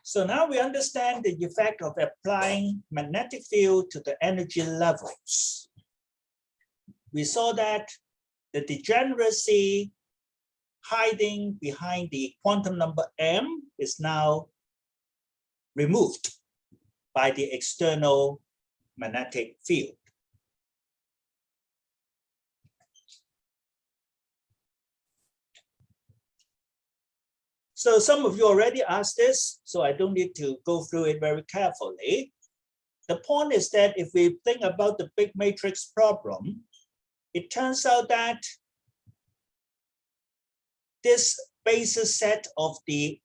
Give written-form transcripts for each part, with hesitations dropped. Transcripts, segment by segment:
So now we understand the effect of applying magnetic field to the energy levels. We saw that the degeneracy hiding behind the quantum number m is now removed by the external magnetic field. So some of you already asked this, so I don't need to go through it very carefully. The point is that if we think about the big matrix problem, it turns out that this basis set of the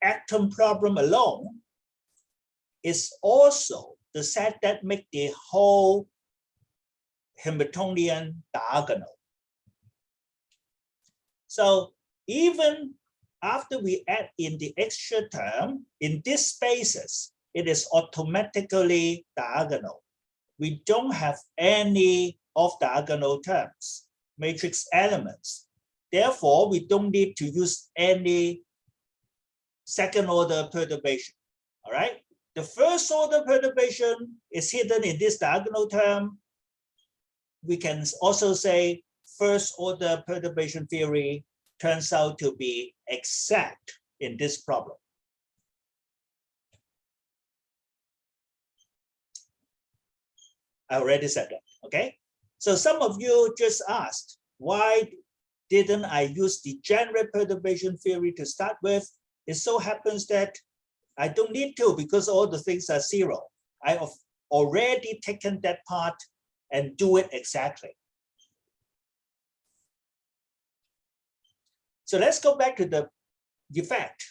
atom problem alone is also the set that makes the whole Hamiltonian diagonal. So even after we add in the extra term, in these spaces, it is automatically diagonal. We don't have any off-diagonal terms, matrix elements. Therefore, we don't need to use any second-order perturbation, all right? The first-order perturbation is hidden in this diagonal term. We can also say first-order perturbation theory turns out to be exact in this problem. I already said that, okay? So some of you just asked, why didn't I use degenerate perturbation theory to start with? It so happens that I don't need to because all the things are zero. I have already taken that part and do it exactly. So let's go back to the effect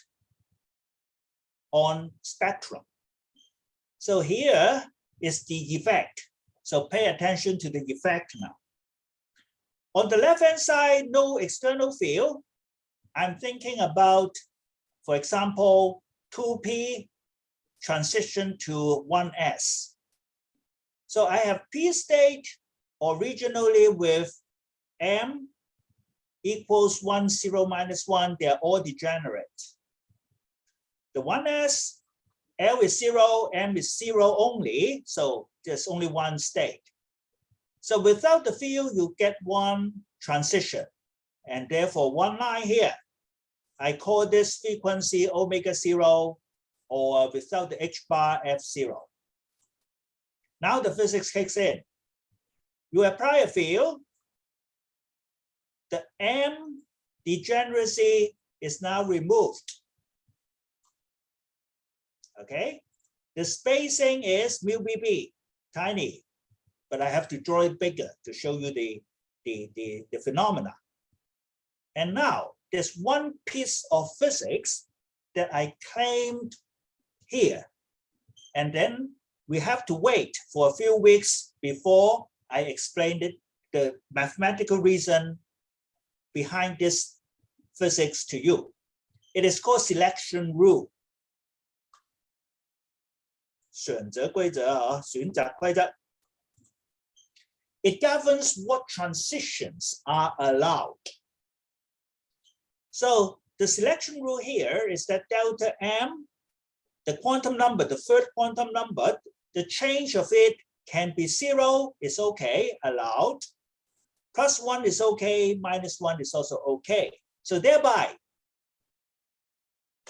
on spectrum. So here is the effect. So pay attention to the effect now. On the left-hand side, no external field. I'm thinking about, for example, 2p transition to 1s. So I have p state originally with m equals 1, 0, minus 1, they're all degenerate. The 1s, L is 0, M is 0 only, so there's only one state. So without the field, you get one transition, and therefore one line here. I call this frequency omega 0, or without the h bar, f0. Now the physics kicks in. You apply a field, the M degeneracy is now removed. Okay, the spacing is mu BB, tiny, but I have to draw it bigger to show you the phenomena. And now there's one piece of physics that I claimed here, and then we have to wait for a few weeks before I explained it, the mathematical reason behind this physics to you. It is called selection rule. 选择规则啊，选择规则. It governs what transitions are allowed. So the selection rule here is that delta M, the quantum number, the third quantum number, the change of it can be 0, is okay, allowed. +1 is okay, -1 is also okay. So thereby,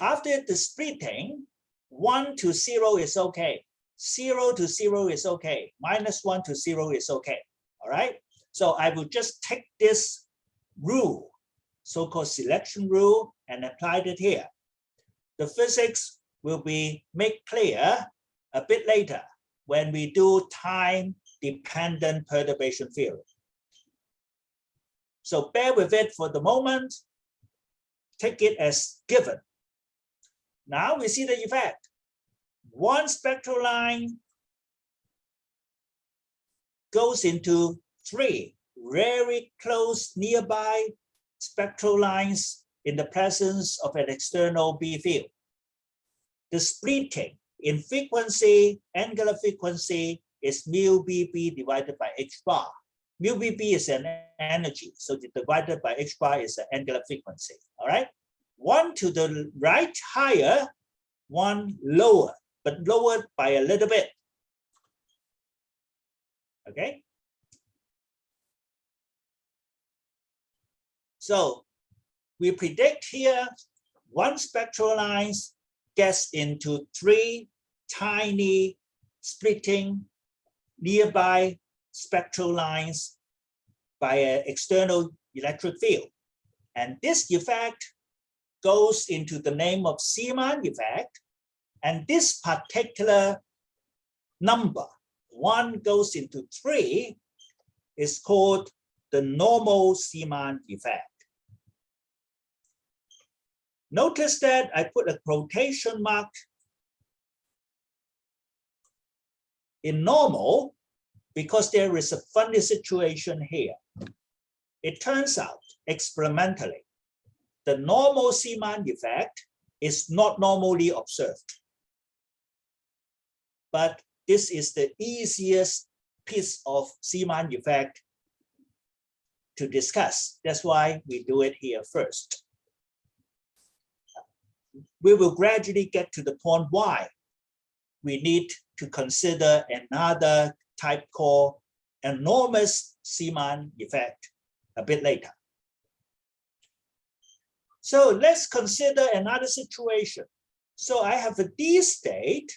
after the splitting, 1 to 0 is okay, 0 to 0 is okay, -1 to 0 is okay, all right? So I will just take this rule, so-called selection rule, and apply it here. The physics will be made clear a bit later when we do time-dependent perturbation theory. So bear with it for the moment, take it as given. Now we see the effect. One spectral line goes into 3 very close nearby spectral lines in the presence of an external B field. The splitting in frequency, angular frequency, is mu BB divided by h bar. Mu BB is an energy, so divided by h bar is the angular frequency, all right? One to the right higher one lower, but lowered by a little bit. Okay. So we predict here one spectral line gets into 3 tiny splitting nearby spectral lines by an external electric field. And this effect goes into the name of Zeeman effect. And this particular number, 1 goes into 3, is called the normal Zeeman effect. Notice that I put a quotation mark in normal because there is a funny situation here. It turns out experimentally, the normal Zeeman effect is not normally observed. But this is the easiest piece of Zeeman effect to discuss. That's why we do it here first. We will gradually get to the point why we need to consider another type called enormous Zeeman effect a bit later. So let's consider another situation. So I have a D state,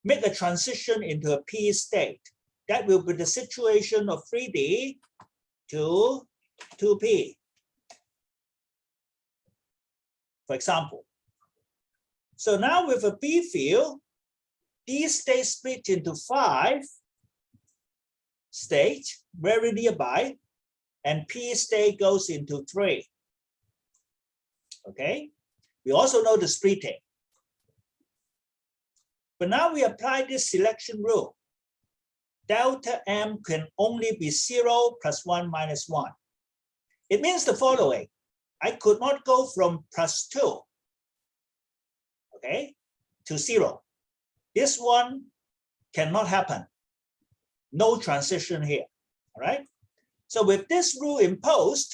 make a transition into a P state. That will be the situation of 3D to 2P. For example, so now with a B field, D state split into 5 states very nearby, and P state goes into 3. Okay, we also know the splitting. But now we apply this selection rule. Delta M can only be 0 plus 1 minus 1. It means the following. I could not go from +2, okay, to 0. This one cannot happen. No transition here, all right? So with this rule imposed,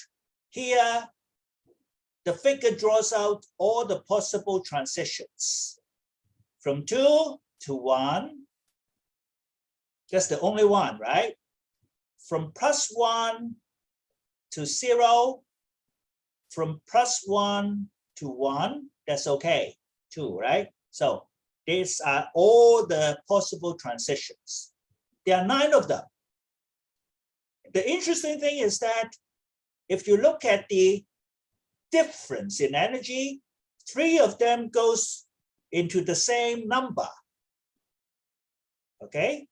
here, the figure draws out all the possible transitions. From 2 to 1, that's the only one, right? From +1 to 0, from +1 to 1, that's okay, 2, right? So these are all the possible transitions. There are 9 of them. The interesting thing is that if you look at the difference in energy, 3 of them goes into the same number. Okay,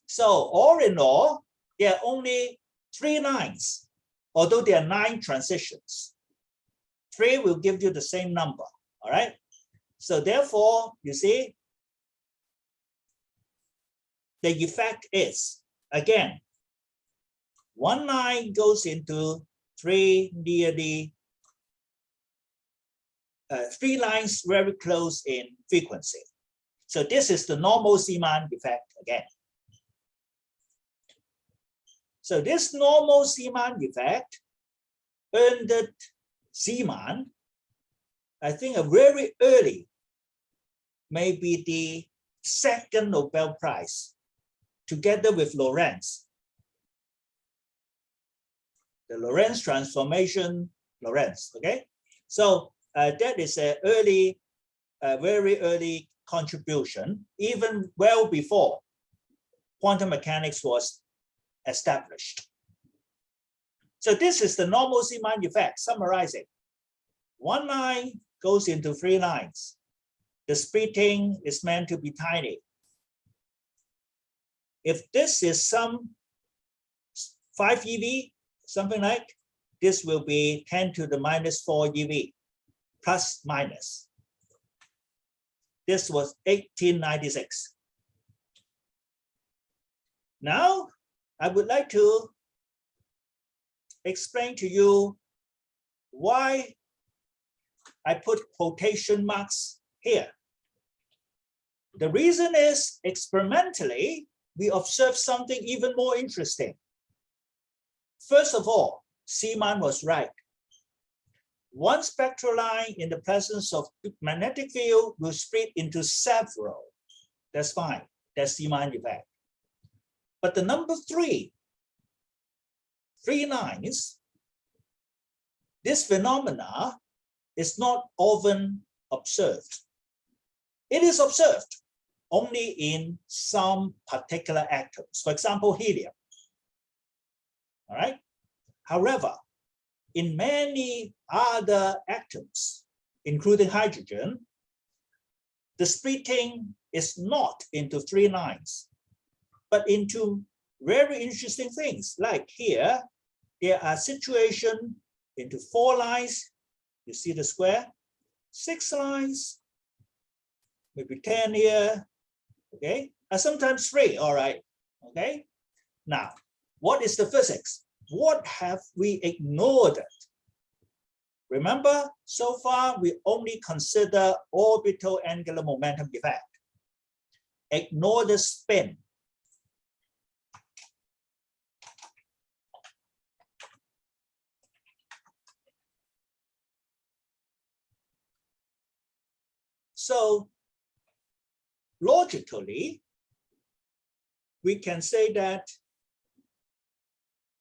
so all in all, there are only 3 lines, although there are 9 transitions. 3 will give you the same number, all right? So therefore, you see, the effect is, again, 1 line goes into 3 nearly, 3 lines very close in frequency. So this is the normal Zeeman effect again. So this normal Zeeman effect earned Zeeman, I think, a very early, maybe the 2nd Nobel Prize, together with Lorentz. The Lorentz transformation, Lorentz, okay? So that is an early, very early contribution, even well before quantum mechanics was established. So this is the normal Zeeman effect, summarizing. 1 line goes into 3 lines. The splitting is meant to be tiny. If this is some 5 eV, something like, this will be 10 to the -4 eV, plus minus. This was 1896. Now, I would like to explain to you why I put quotation marks here. The reason is, experimentally, we observed something even more interesting. First of all, Zeeman was right. one spectral line in the presence of magnetic field will split into several. That's fine. That's the Zeeman effect. But the number three lines, this phenomena is not often observed. It is observed only in some particular atoms, for example, helium. All right. However, in many other atoms, including hydrogen, the splitting is not into three lines, but into very interesting things. Like here, there are situations into 4 lines. You see the square, 6 lines, maybe 10 here, okay? And sometimes 3, all right, okay? Now, what is the physics? What have we ignored? Remember, so far, we only consider orbital angular momentum effect. Ignore the spin. So, logically, we can say that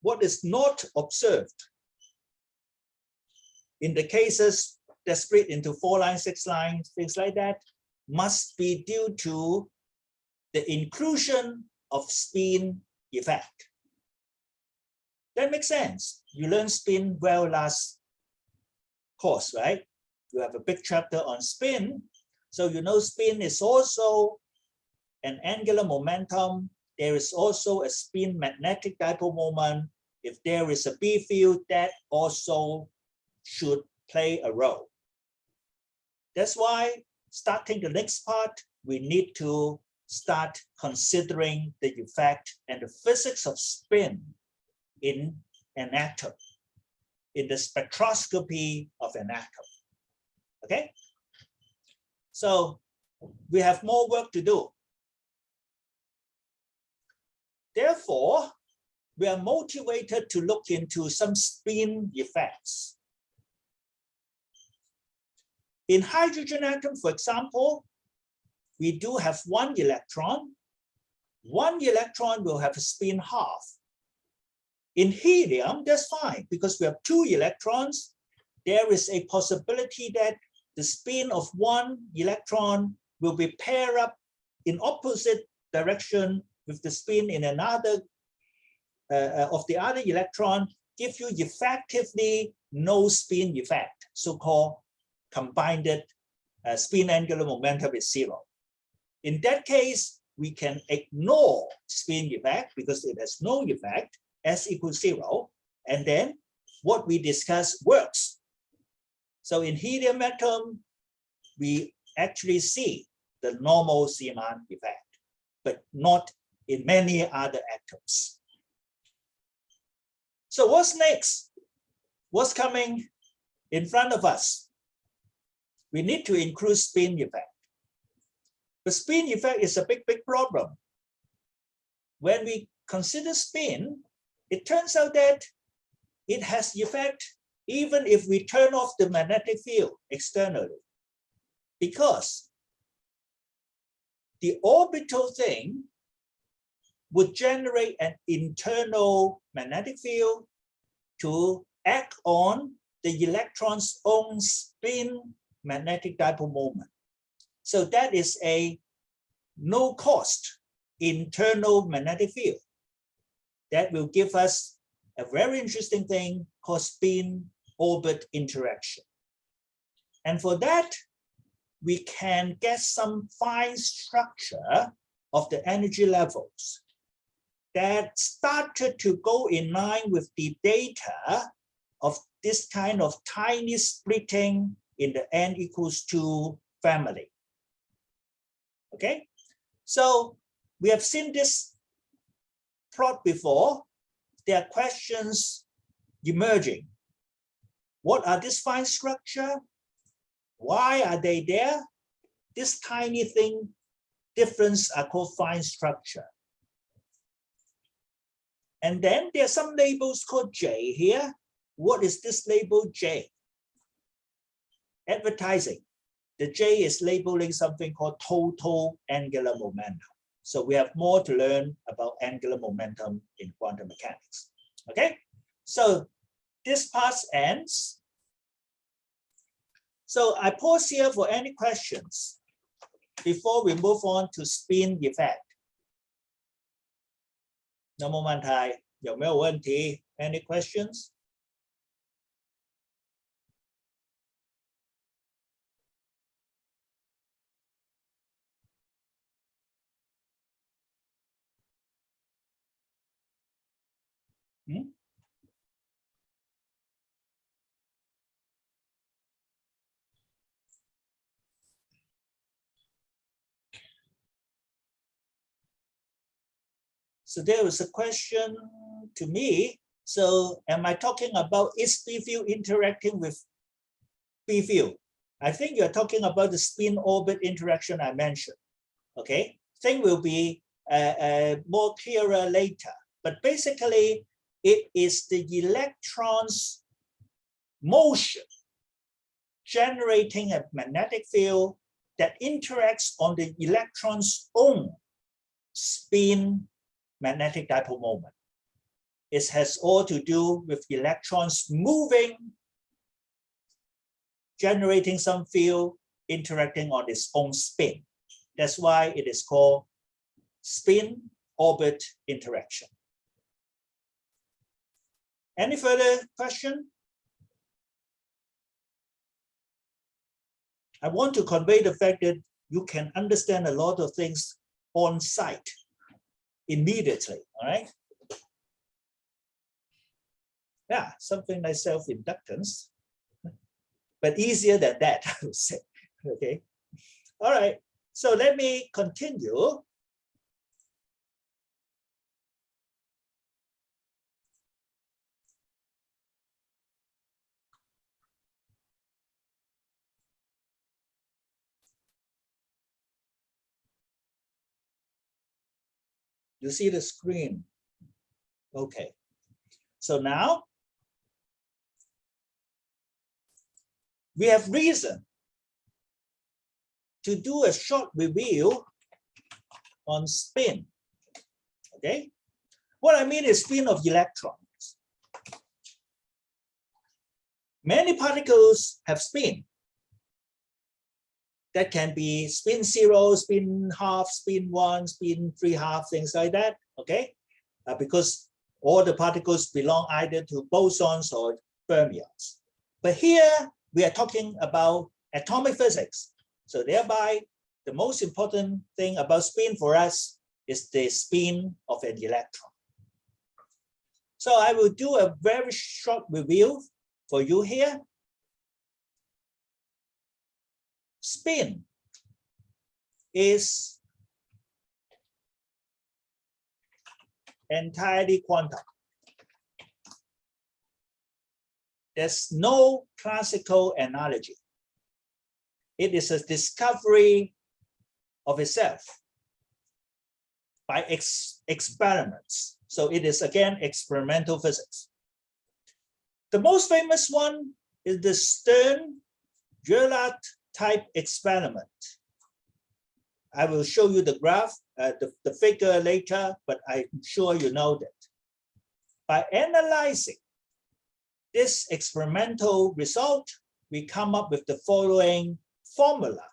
what is not observed in the cases that split into 4 lines, 6 lines, things like that, must be due to the inclusion of spin effect. That makes sense. You learned spin well last course, right? You have a big chapter on spin. So you know spin is also an angular momentum. There is also a spin magnetic dipole moment. If there is a B field, that also should play a role. That's why starting the next part, we need to start considering the effect and the physics of spin in an atom, in the spectroscopy of an atom. Okay? So we have more work to do. Therefore, we are motivated to look into some spin effects. In hydrogen atom, for example, we do have 1 electron. 1 electron will have a spin half. In helium, that's fine because we have 2 electrons. There is a possibility that the spin of 1 electron will be paired up in opposite direction with the spin in another of the other electron, give you effectively no spin effect, so-called combined spin angular momentum is 0. In that case, we can ignore spin effect because it has no effect, S equals 0, and then what we discussed works. So in helium atom, we actually see the normal Zeeman effect, but not in many other atoms. So what's next? What's coming in front of us? We need to include spin effect. The spin effect is a big problem. When we consider spin, it turns out that it has effect even if we turn off the magnetic field externally, because the orbital thing would generate an internal magnetic field to act on the electron's own spin magnetic dipole moment. So that is a no cost internal magnetic field that will give us a very interesting thing called spin orbit interaction. And for that, we can get some fine structure of the energy levels that started to go in line with the data of this kind of tiny splitting in the n equals 2 family. Okay, so we have seen this plot before. There are questions emerging. What are these fine structure? Why are they there? This tiny thing, difference are called fine structure. And then there are some labels called J here. What is this label J? advertising, the J is labeling something called total angular momentum. So we have more to learn about angular momentum in quantum mechanics. Okay, so this part ends. So I pause here for any questions before we move on to spin effect. 有冇問題？有沒有問題？ Any questions? So there was a question to me. So am I talking about is B field interacting with B field? I think you're talking about the spin orbit interaction I mentioned. Okay, thing will be more clearer later. But basically, it is the electron's motion generating a magnetic field that interacts on the electron's own spin magnetic dipole moment. It has all to do with electrons moving, generating some field, interacting on its own spin. That's why it is called spin-orbit interaction. Any further question? I want to convey the fact that you can understand a lot of things on site immediately, all right? Yeah, something like self-inductance, but easier than that, I would say, okay? All right, so let me continue. You see the screen? Okay, so now we have reason to do a short review on spin, okay? What I mean is spin of electrons. Many particles have spin. That can be spin 0, spin half, spin 1, spin 3/2, things like that, okay? Because all the particles belong either to bosons or fermions. But here we are talking about atomic physics. So thereby, the most important thing about spin for us is the spin of an electron. So I will do a very short review for you here. Spin is entirely quantum. There's no classical analogy. It is a discovery of itself by experiments. So it is again experimental physics. The most famous one is the Stern-Gerlach type experiment. I will show you the graph, the figure later, but I'm sure you know that. By analyzing this experimental result, we come up with the following formula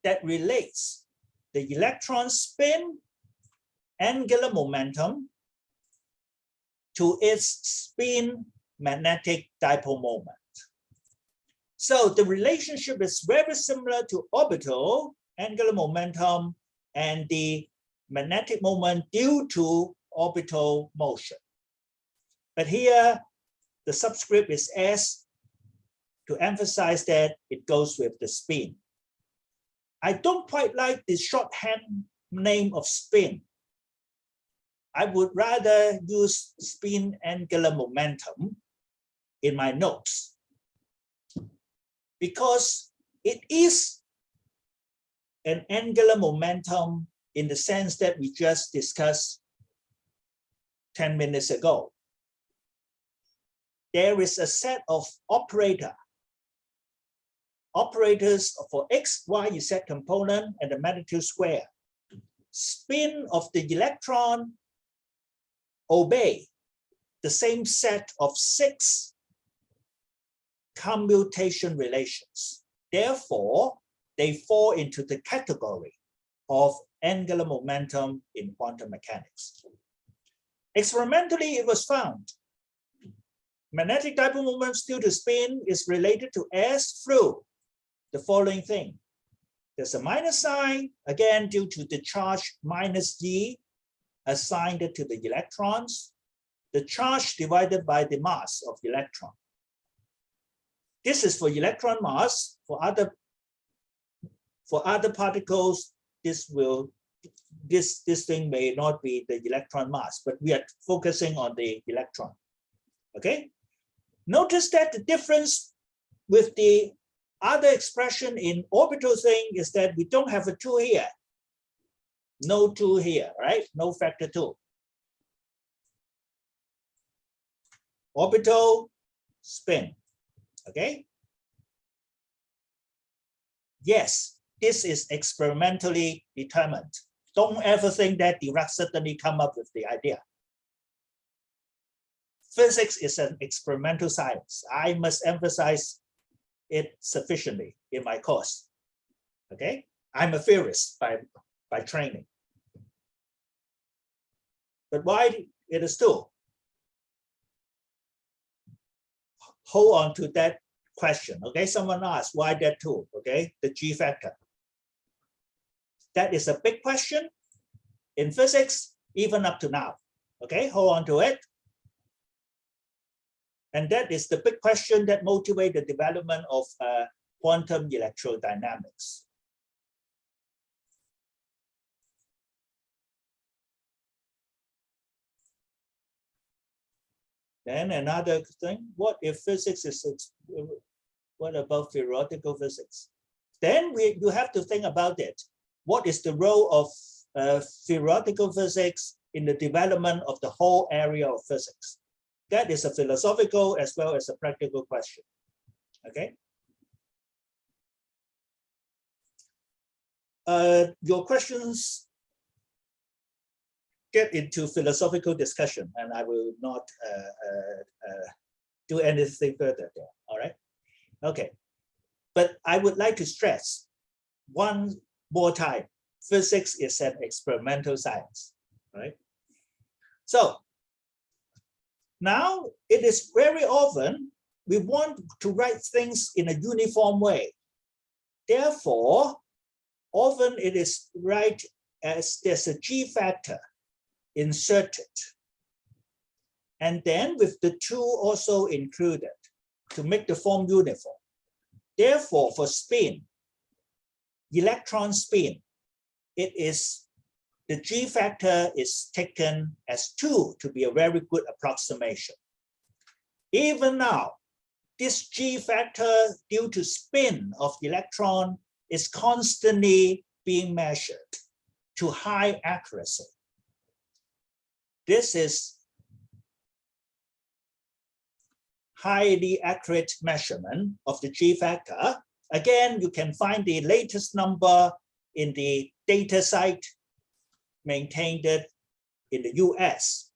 that relates the electron spin angular momentum to its spin magnetic dipole moment. So the relationship is very similar to orbital angular momentum and the magnetic moment due to orbital motion. But here, the subscript is S to emphasize that it goes with the spin. I don't quite like the shorthand name of spin. I would rather use spin angular momentum in my notes, because it is an angular momentum in the sense that we just discussed 10 minutes ago. There is a set of operator operators for x, y, z component and the magnitude square. Spin of the electron obey the same set of 6 commutation relations. Therefore, they fall into the category of angular momentum in quantum mechanics. Experimentally, it was found magnetic dipole moment due to spin is related to S through the following thing. There's a minus sign, again, due to the charge minus E assigned to the electrons, the charge divided by the mass of the electron. This is for electron mass. For other particles, this thing may not be the electron mass, but we are focusing on the electron. Okay. Notice that the difference with the other expression in orbital thing is that we don't have a 2 here. No 2 here, right? No factor 2. Orbital spin. Okay. Yes, this is experimentally determined. Don't ever think that Dirac suddenly come up with the idea. Physics is an experimental science. I must emphasize it sufficiently in my course. Okay, I'm a theorist by training. But why it is 2? Hold on to that question. Okay, someone asked why that 2? Okay, the G factor. That is a big question in physics, even up to now. Okay, hold on to it. And that is the big question that motivates the development of quantum electrodynamics. Then another thing, what if physics is, what about theoretical physics? Then you have to think about it. What is the role of theoretical physics in the development of the whole area of physics? That is a philosophical as well as a practical question. Okay. Your questions get into philosophical discussion, and I will not do anything further there. All right. Okay. But I would like to stress one more time: physics is an experimental science. Right. So now it is very often we want to write things in a uniform way. Therefore, often it is right as there's a G factor inserted, and then with the 2 also included to make the form uniform. Therefore, for spin, electron spin, it is the G factor is taken as 2 to be a very good approximation. Even now, this G factor due to spin of the electron is constantly being measured to high accuracy. This is highly accurate measurement of the G factor. Again, you can find the latest number in the data site maintained in the US.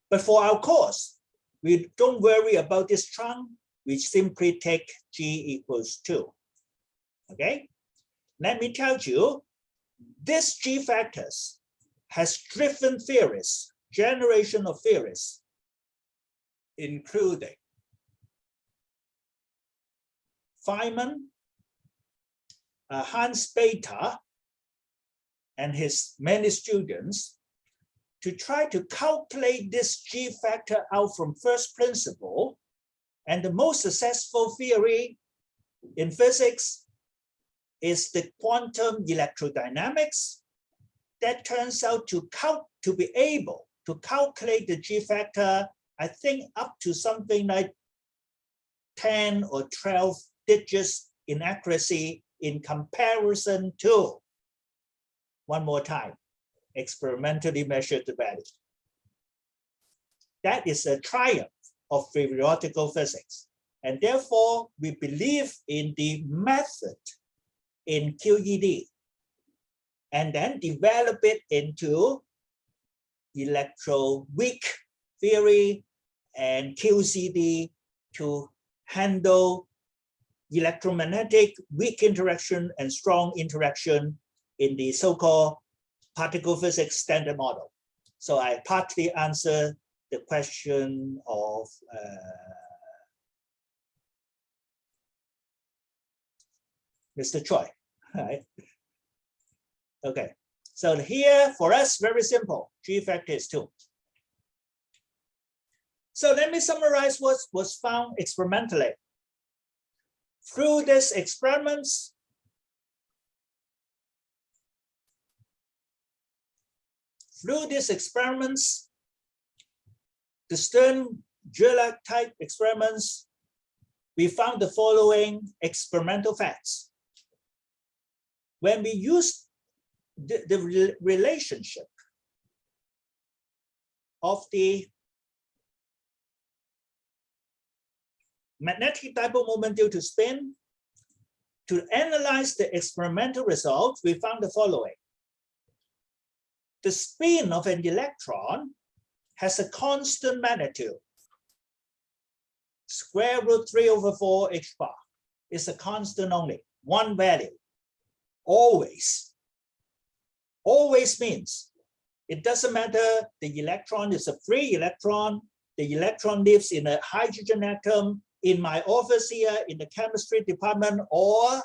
But for our course, we don't worry about this trunk. We simply take G equals 2. Okay? Let me tell you, this G factors has driven theories, generation of theories, including Feynman, Hans Bethe, and his many students to try to calculate this G factor out from first principle. And the most successful theory in physics is the quantum electrodynamics that turns out to be able to calculate the G factor, I think up to something like 10 or 12 digits in accuracy in comparison to, one more time, experimentally measured value. That is a triumph of theoretical physics. And therefore, we believe in the method in QED and then develop it into electroweak theory and QCD to handle electromagnetic weak interaction and strong interaction in the so-called particle physics standard model. So I partly answered the question of Mr. Choi, right? Okay, so here for us, very simple, G factor is 2. So let me summarize what was found experimentally. Through these experiments, the Stern-Gerlach type experiments, we found the following experimental facts. When we use the relationship of the magnetic dipole moment due to spin to analyze the experimental results, we found the following. The spin of an electron has a constant magnitude. Square root 3/4 h bar is a constant only, one value. Always. Always means it doesn't matter the electron is a free electron, the electron lives in a hydrogen atom in my office here in the chemistry department or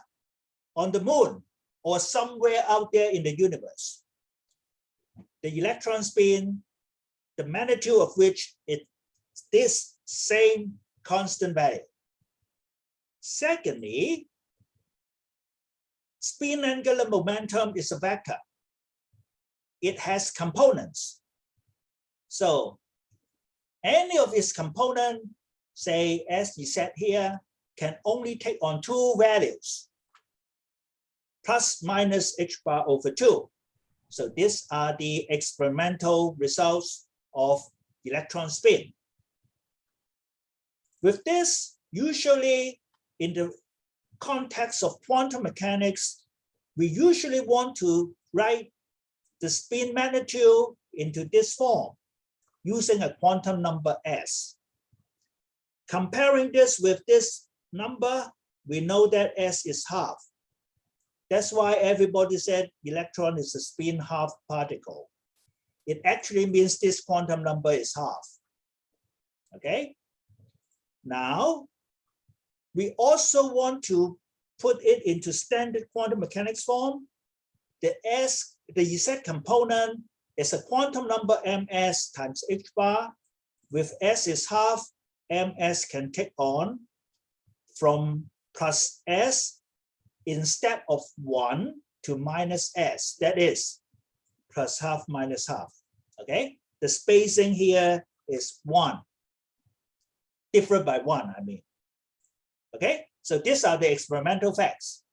on the moon or somewhere out there in the universe. The electron spin, the magnitude of which is this same constant value. Secondly, spin angular momentum is a vector. It has components. So any of its component, say as we said here, can only take on two values, plus minus h bar over 2. So these are the experimental results of electron spin. With this, usually in the context of quantum mechanics, we usually want to write the spin magnitude into this form using a quantum number S. Comparing this with this number, we know that S is half. That's why everybody said electron is a spin half particle. It actually means this quantum number is half. Okay? Now, we also want to put it into standard quantum mechanics form. The Z component is a quantum number ms times h bar. With S is half, ms can take on from plus s instead of 1 to minus s. That is plus half minus half. Okay? The spacing here is 1. Different by 1, I mean. Okay? So these are the experimental facts.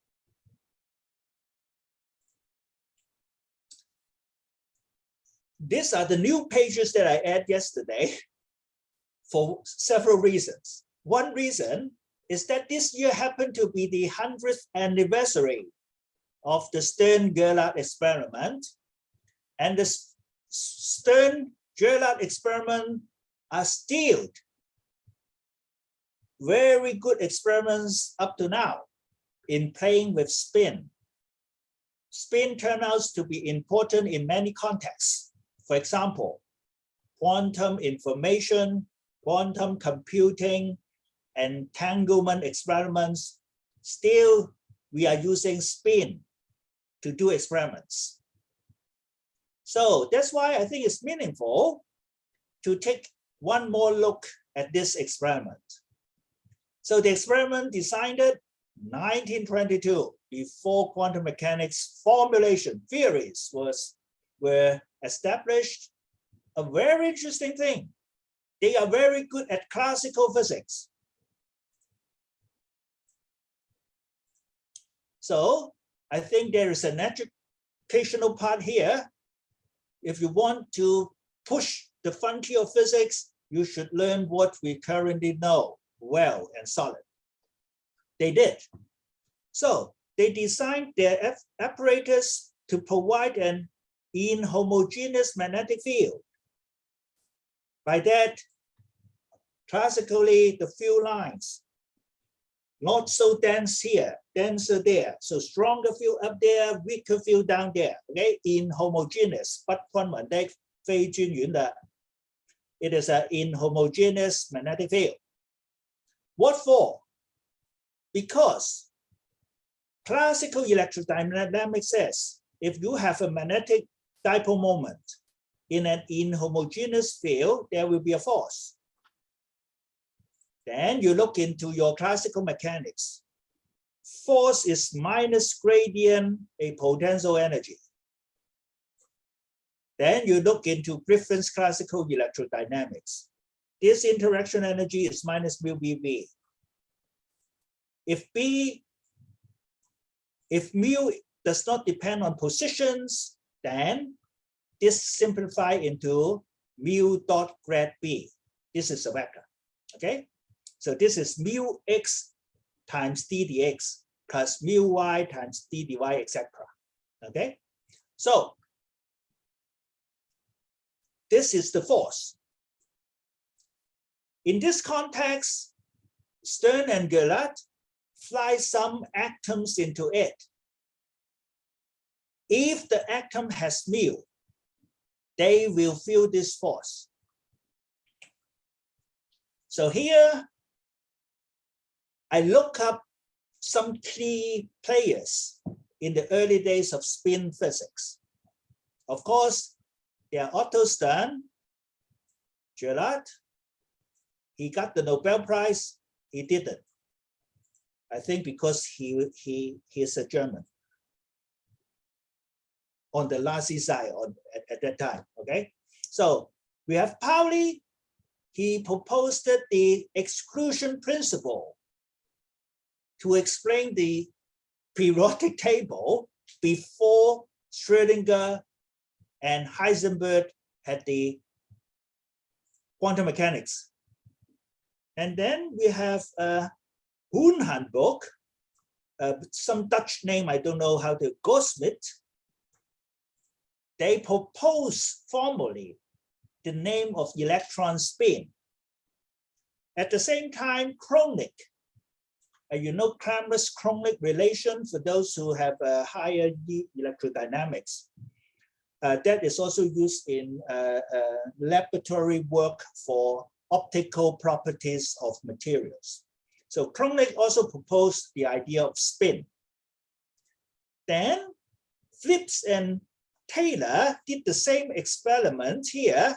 These are the new pages that I added yesterday for several reasons. One reason is that this year happened to be the 100th anniversary of the Stern-Gerlach experiment. And the Stern-Gerlach experiment are still very good experiments up to now in playing with spin. Spin turns out to be important in many contexts. For example, quantum information, quantum computing, entanglement experiments. Still, we are using spin to do experiments. So that's why I think it's meaningful to take one more look at this experiment. So the experiment designed in 1922, before quantum mechanics formulation theories were established. A very interesting thing. They are very good at classical physics. So I think there is an educational part here. If you want to push the frontier of physics, you should learn what we currently know, well and solid. They did. So they designed their apparatus to provide an inhomogeneous magnetic field. By that, classically, the field lines, not so dense here, denser there. So stronger field up there, weaker field down there. Okay, inhomogeneous, 不均匀的，非均匀的。It is an inhomogeneous magnetic field. What for? Because classical electrodynamics says if you have a magnetic dipole moment in an inhomogeneous field, there will be a force. Then you look into your classical mechanics. Force is minus gradient a potential energy. Then you look into Griffin's classical electrodynamics. This interaction energy is minus mu BV. If mu does not depend on positions, then this simplify into mu dot grad B. This is a vector, okay? So this is mu x times d dx plus mu y times d dy, etc. Okay? So this is the force. In this context, Stern and Gillard fly some atoms into it. If the atom has mu, they will feel this force. So here, I look up some key players in the early days of spin physics. Of course, there are Otto Stern, Gillard. He got the Nobel Prize. He didn't. I think because he is a German on the Nazi side at that time. Okay, so we have Pauli. He proposed the exclusion principle to explain the periodic table before Schrödinger and Heisenberg had the quantum mechanics. And then we have Hohenhandboek, some Dutch name, I don't know how to, Gosmit. They propose formally the name of electron spin. At the same time, Kronig, you know Kramers-Kronig relation for those who have higher electrodynamics. That is also used in laboratory work for optical properties of materials. So Kronig also proposed the idea of spin. Then Phillips and Taylor did the same experiment here.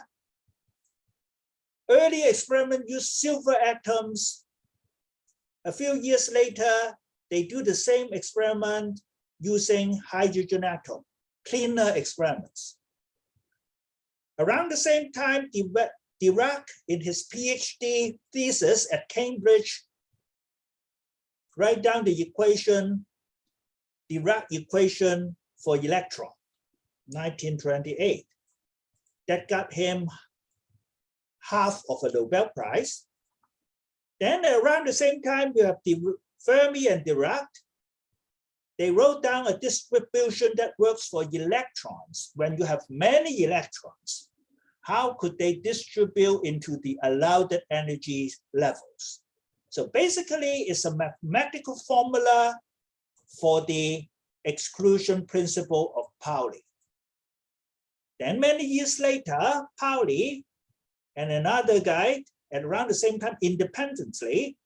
Early experiment used silver atoms. A few years later, they do the same experiment using hydrogen atom, cleaner experiments. Around the same time, Dirac, in his PhD thesis at Cambridge, write down the equation, Dirac equation for electron, 1928. That got him half of a Nobel Prize. Then around the same time, we have Fermi and Dirac. They wrote down a distribution that works for electrons. When you have many electrons, how could they distribute into the allowed energy levels? So basically, it's a mathematical formula for the exclusion principle of Pauli. Then many years later, Pauli and another guy at around the same time independently,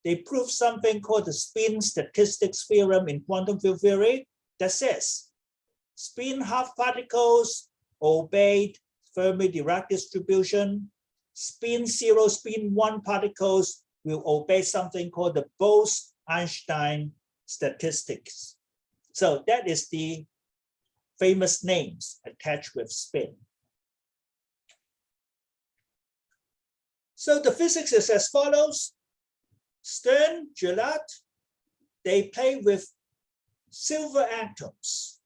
they proved something called the spin statistics theorem in quantum field theory that says spin half particles obeyed Fermi-Dirac distribution, spin 0, spin 1 particles will obey something called the Bose-Einstein statistics. So that is the famous names attached with spin. So the physics is as follows. Stern, Gillard, they play with silver atoms.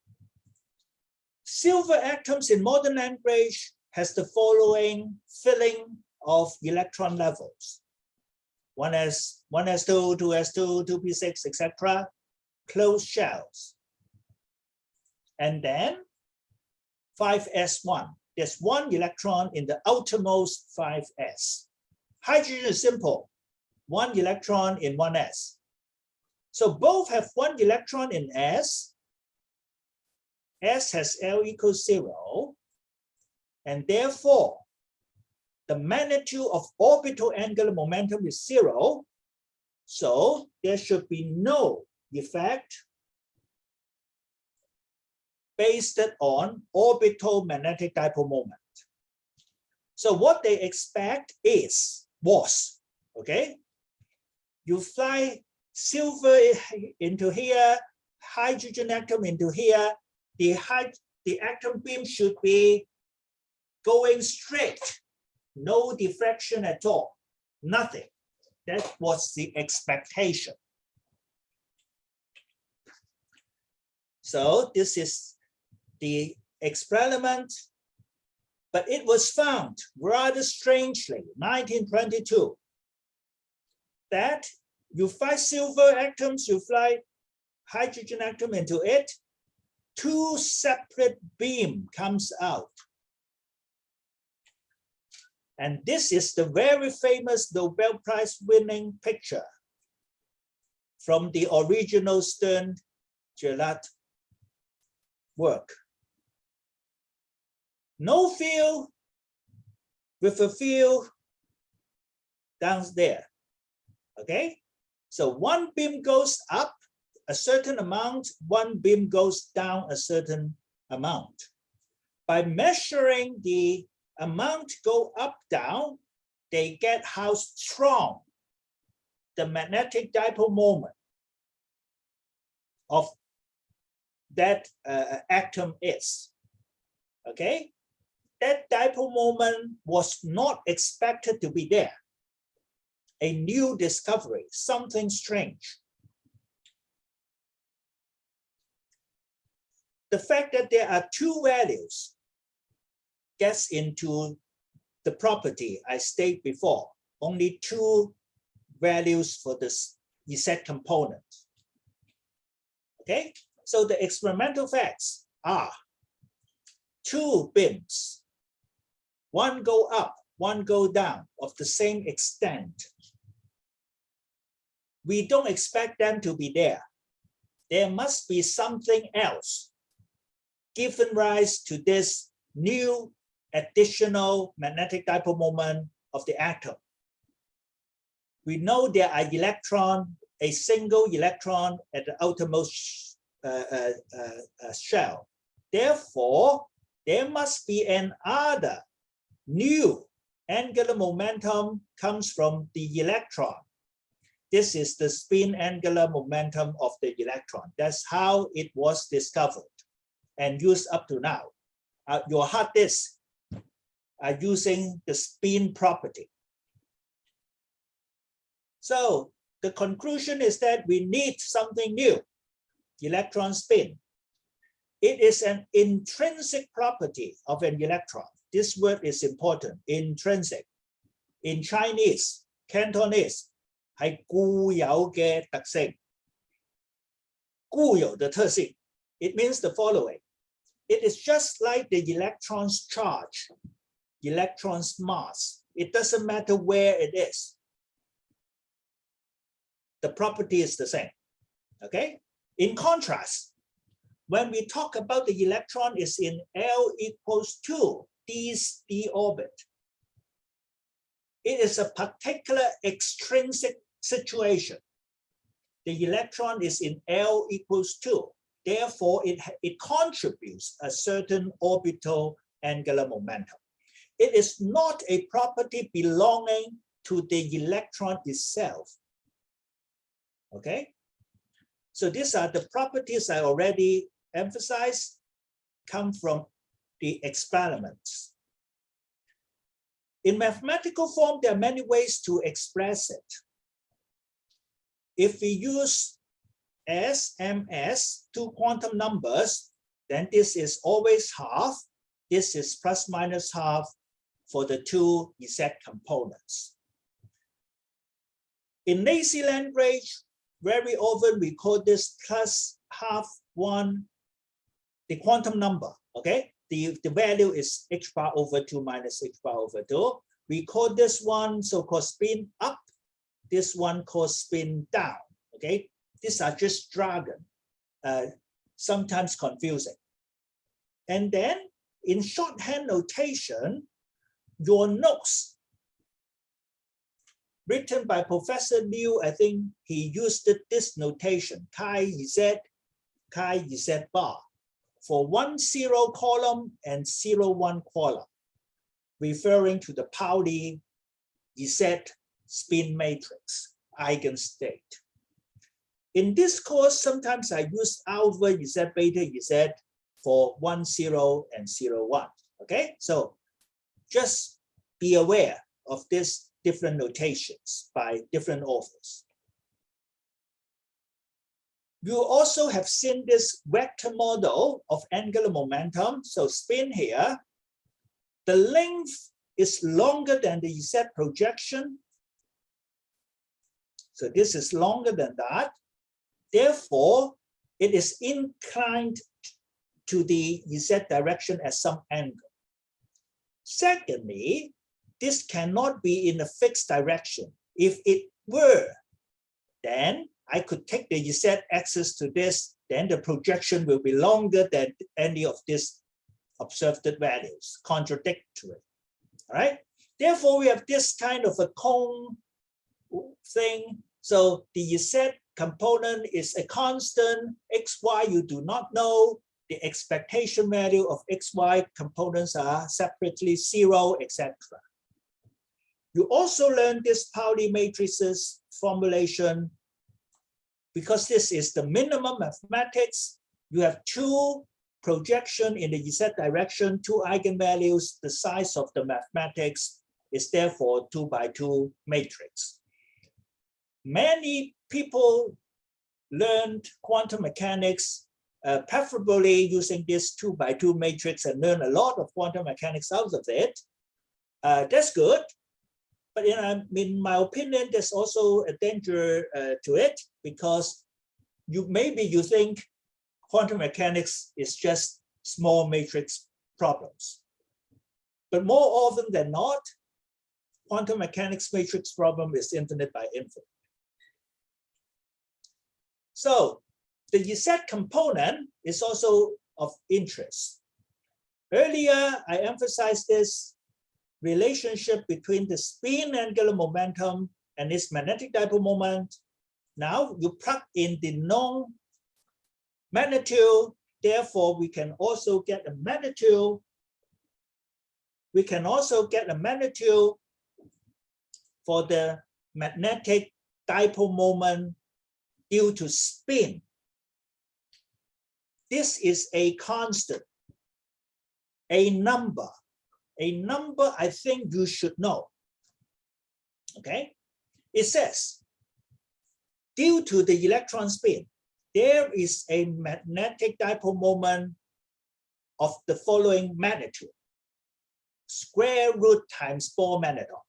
Silver atoms in modern language has the following filling of electron levels. 1s2, 2s2, 2p6, etc. Closed shells. And then 5s1. There's one electron in the outermost 5s. Hydrogen is simple. One electron in 1s. So both have one electron in s. S has L equals 0. And therefore, the magnitude of orbital angular momentum is 0. So there should be no effect based on orbital magnetic dipole moment. So what they expect was, okay, you fly silver into here, hydrogen atom into here, the atom beam should be going straight, no deflection at all, nothing. That was the expectation. So this is the experiment, but it was found rather strangely, 1922, that you fly silver atoms, you fly hydrogen atom into it, two separate beams comes out. And this is the very famous Nobel Prize winning picture from the original Stern-Gerlach work. No field with a field down there, okay? So one beam goes up a certain amount, one beam goes down a certain amount. By measuring the amount go up, down, they get how strong the magnetic dipole moment of that atom is, okay? That dipole moment was not expected to be there. A new discovery, something strange. The fact that there are two values gets into the property I stated before, only two values for this Z component. Okay, so the experimental facts are two beams, one go up, one go down of the same extent. We don't expect them to be there. There must be something else given rise to this new additional magnetic dipole moment of the atom. We know there are electrons, a single electron at the outermost shell. Therefore, there must be another new angular momentum comes from the electron. This is the spin angular momentum of the electron. That's how it was discovered and used up to now. Your hard disks are using the spin property. So the conclusion is that we need something new, electron spin. It is an intrinsic property of an electron. This word is important, intrinsic. In Chinese, Cantonese, 係固有嘅特性。固有的特性. It means the following. It is just like the electron's charge, electron's mass. It doesn't matter where it is. The property is the same, okay? In contrast, when we talk about the electron is in L equals 2, d orbit, it is a particular extrinsic situation. The electron is in L equals 2. Therefore, it contributes a certain orbital angular momentum. It is not a property belonging to the electron itself. Okay? So these are the properties I already emphasized, come from the experiments. In mathematical form, there are many ways to express it. If we use S, MS, two quantum numbers, then this is always half. This is plus minus half for the two Z components. In lazy language, very often we call this plus half one, the quantum number, okay? The value is h bar over 2 minus h bar over 2. We call this one so-called spin up, this one called spin down, okay? These are just jargon, sometimes confusing. And then in shorthand notation, your notes written by Professor Liu, I think he used this notation, chi z bar, for 1 0 column and 0 1 column, referring to the Pauli Z spin matrix eigenstate. In this course, sometimes I use alpha Z beta Z for 1 0 and 0 1. Okay, so just be aware of these different notations by different authors. You also have seen this vector model of angular momentum. So spin here, the length is longer than the Z projection. So this is longer than that. Therefore, it is inclined to the Z direction at some angle. Secondly, this cannot be in a fixed direction. If it were, then I could take the Z axis to this, then the projection will be longer than any of these observed values, contradictory. All right. Therefore, we have this kind of a cone thing. So the Z component is a constant. XY you do not know. The expectation value of XY components are separately 0, etc. You also learn this Pauli matrices formulation. Because this is the minimum mathematics, you have two projection in the Z direction, two eigenvalues. The size of the mathematics is therefore 2 by 2 matrix. Many people learned quantum mechanics, preferably using this 2 by 2 matrix, and learn a lot of quantum mechanics out of it. That's good. But in my opinion, there's also a danger to it, because maybe you think quantum mechanics is just small matrix problems. But more often than not, quantum mechanics matrix problem is infinite by infinite. So the Z component is also of interest. Earlier, I emphasized this relationship between the spin angular momentum and its magnetic dipole moment. Now you plug in the known magnitude, therefore we can also get a magnitude. We can also get a magnitude for the magnetic dipole moment due to spin. This is a constant, a number I think you should know. Okay, it says, due to the electron spin, there is a magnetic dipole moment of the following magnitude. Square root times Bohr magneton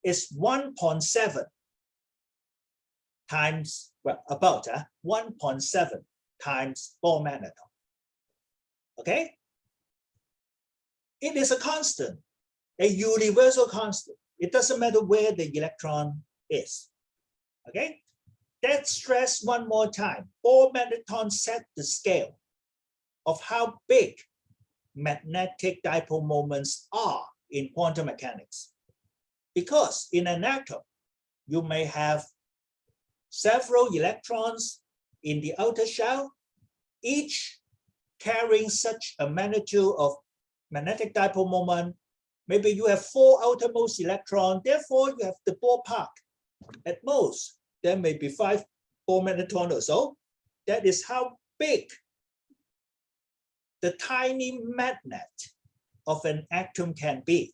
is 1.7 times, well, about 1.7 times Bohr magneton. Okay? It is a constant, a universal constant. It doesn't matter where the electron is. Okay? Let's stress one more time. Bohr magneton set the scale of how big magnetic dipole moments are in quantum mechanics. Because in an atom, you may have several electrons in the outer shell, each carrying such a magnitude of magnetic dipole moment. Maybe you have 4 outermost electrons, therefore you have the ballpark. At most, there may be 5 Bohr magneton or so. That is how big the tiny magnet of an atom can be.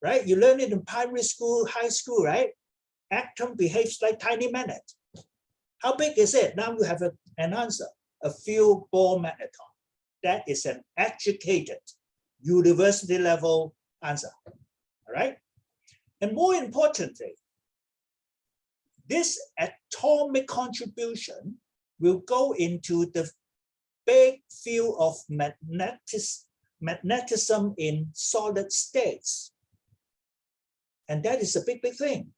Right? You learn it in primary school, high school, right? Atom behaves like tiny magnet. How big is it? Now you have an answer, a few Bohr magneton. That is an educated, university level answer. All right? And more importantly, this atomic contribution will go into the big field of magnetism in solid states. And that is a big, big thing.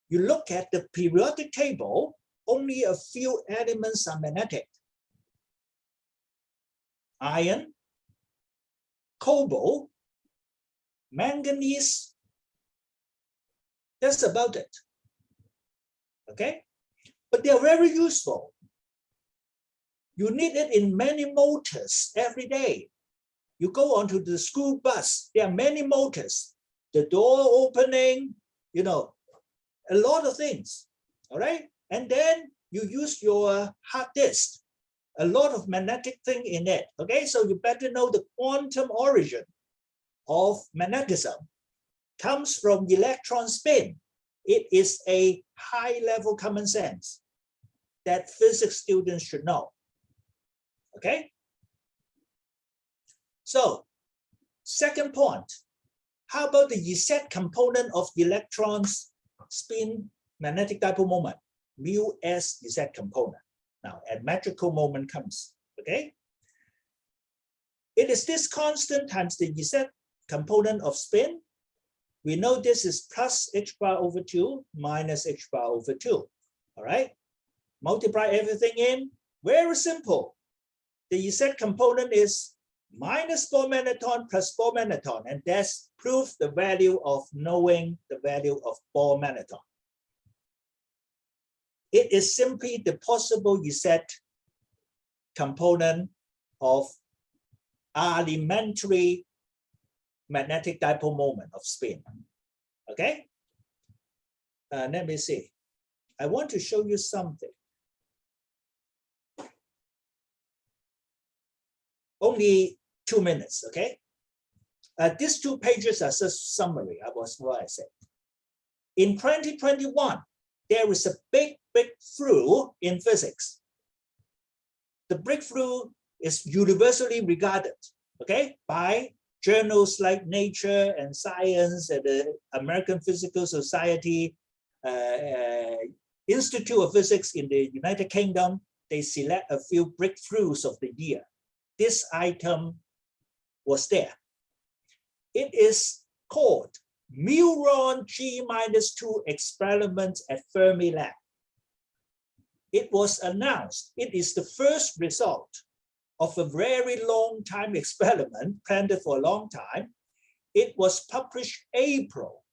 You look at the periodic table, only a few elements are magnetic. Iron, cobalt, manganese, that's about it. Okay? But they are very useful. You need it in many motors every day. You go onto the school bus, there are many motors. The door opening, you know, a lot of things, all right? And then you use your hard disk, a lot of magnetic thing in it, okay? So you better know the quantum origin of magnetism comes from electron spin. It is a high-level common sense that physics students should know, okay? So, second point, how about the Z component of electrons spin magnetic dipole moment, mu s Z component. Now, asymmetrical moment comes, okay? It is this constant times the Z component of spin. We know this is plus h bar over 2 minus h bar over 2, all right? Multiply everything in, very simple. The Z component is minus 4 magneton plus 4 magneton, and that's proof the value of knowing the value of Bohr magneton. It is simply the possible Z component of elementary magnetic dipole moment of spin. Okay? Let me see. I want to show you something. Only 2 minutes, okay? These 2 pages are just summary of what I said. In 2021, there is a big breakthrough in physics. The breakthrough is universally regarded, okay, by journals like Nature and Science and the American Physical Society, Institute of Physics in the United Kingdom. They select a few breakthroughs of the year. This item was there. It is called Muon G-2 experiment at Fermi Lab. It was announced. It is the first result of a very long time experiment planned for a long time. It was published April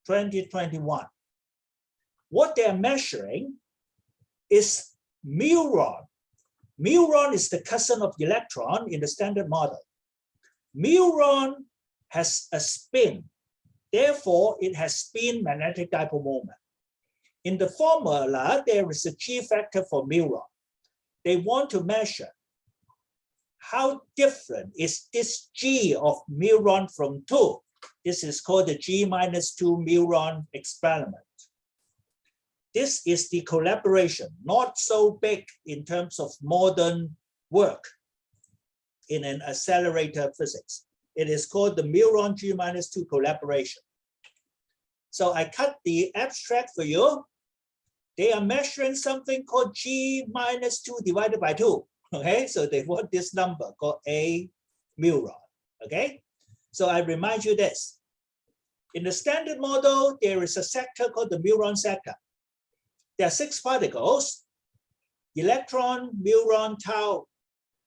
2021. What they're measuring is muon. Muon is the cousin of electron in the standard model. Muon has a spin. Therefore, it has spin magnetic dipole moment. In the formula, there is a G factor for muon. They want to measure how different is this G of muon from 2. This is called the G-2 muon experiment. This is the collaboration, not so big in terms of modern work in an accelerator physics. It is called the muon G-2 collaboration. So I cut the abstract for you. They are measuring something called G-2 divided by 2. Okay, so they want this number called A muon. Okay, so I remind you this. In the standard model, there is a sector called the muon sector. There are 6 particles: electron, muon, tau,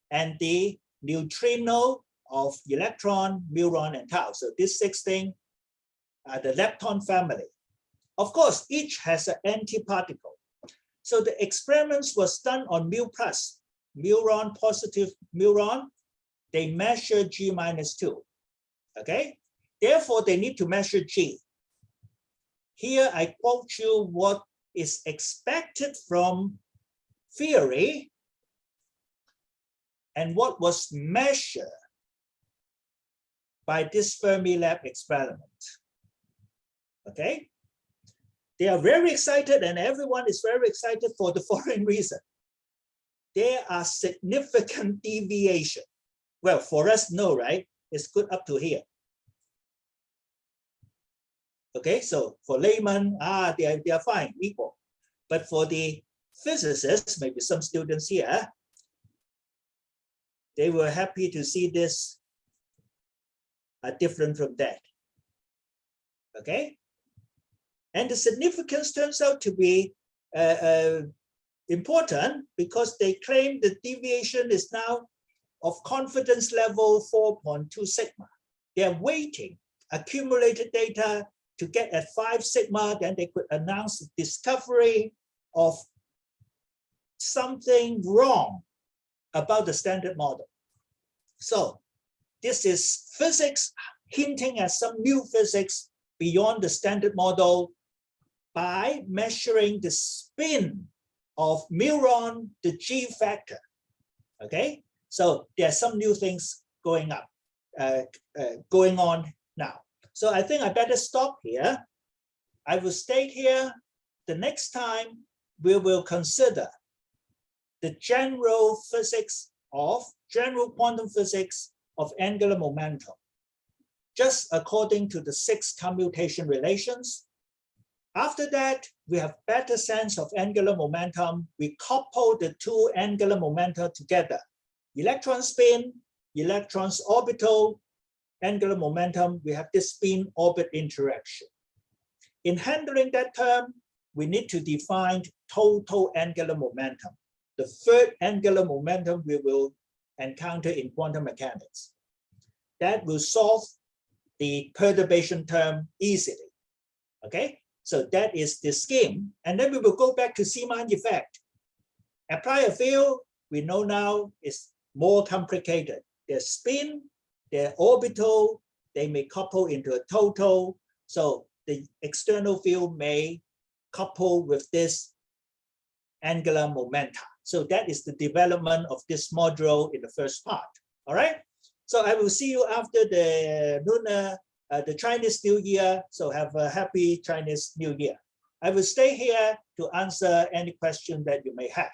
and the neutrino of electron, muon, and tau. So these 6 things are the lepton family. Of course, each has an antiparticle. So the experiments was done on mu plus, muon positive muon. They measure G-2. Okay? Therefore, they need to measure G. Here I quote you what is expected from theory and what was measured by this Fermi Lab experiment. Okay? They are very excited, and everyone is very excited for the following reason. There are significant deviation. Well, for us, no, right? It's good up to here. Okay, so for layman, they are fine, equal. But for the physicists, maybe some students here, they were happy to see this different from that. Okay, and the significance turns out to be important because they claim the deviation is now of confidence level 4.2 sigma. They're waiting accumulated data to get at 5 sigma, then they could announce the discovery of something wrong about the standard model. So this is physics hinting at some new physics beyond the standard model by measuring the spin of muon, the G factor. Okay, so there are some new things going on now. So I think I better stop here. I will stay here. The next time we will consider the general quantum physics of angular momentum, just according to the 6 commutation relations. After that, we have better sense of angular momentum. We couple the 2 angular momenta together. Electron spin, electrons orbital, angular momentum, we have this spin-orbit interaction. In handling that term, we need to define total angular momentum, the 3rd angular momentum we will encounter in quantum mechanics. That will solve the perturbation term easily. Okay, so that is the scheme. And then we will go back to Zeeman effect. Apply a field, we know now is more complicated. There's spin, they're orbital, they may couple into a total. So the external field may couple with this angular momentum. So that is the development of this module in the first part. All right. So I will see you after the lunar, the Chinese New Year. So have a happy Chinese New Year. I will stay here to answer any question that you may have.